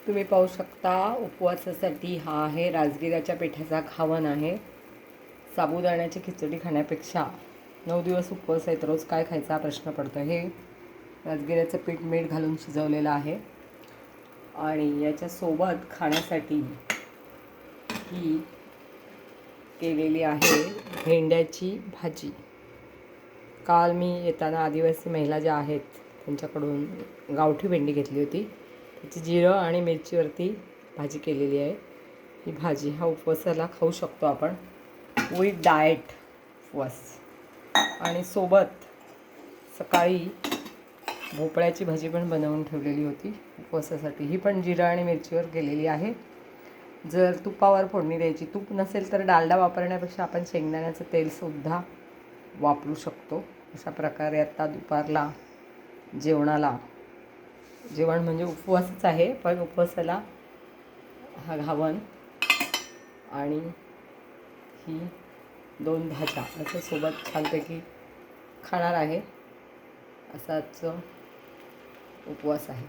तुम्ही पाहू शकता उपवासासाठी हा आहे राजगिऱ्याच्या पिठाचा घावन आहे. साबुदाण्याची खिचडी खाण्यापेक्षा 9 दिवस उपवास आहेत, रोज काय खायचा प्रश्न पडतो. हे राजगिऱ्याचं पीठ मीठ घालून शिजवलेलं आहे आणि याच्यासोबत खाण्यासाठी ही केलेली आहे भेंड्याची भाजी. काल मी येताना आदिवासी महिला ज्या आहेत त्यांच्याकडून गावठी भेंडी घेतली होती. त्याची जिरं आणि मिरचीवरती भाजी केलेली आहे. ही भाजी हा उपवासाला खाऊ शकतो आपण, विथ डाएट उपवास. आणि सोबत सकाळी भोपळ्याची भाजी पण बनवून ठेवलेली होती उपवासासाठी. ही पण जिरं आणि मिरचीवर केलेली आहे. जर तुपावर फोडणी द्यायची, तूप नसेल तर डालडा वापरण्यापेक्षा आपण शेंगदाण्याचं तेलसुद्धा वापरू शकतो. अशा प्रकारे आत्ता दुपारला जेवणाला, जेवण म्हणजे उपवासच आहे पण उपवासाला हा घावन आणि ही 2 भाज्या असं सोबत छानपैकी खाणार आहे. असाच उपवास आहे.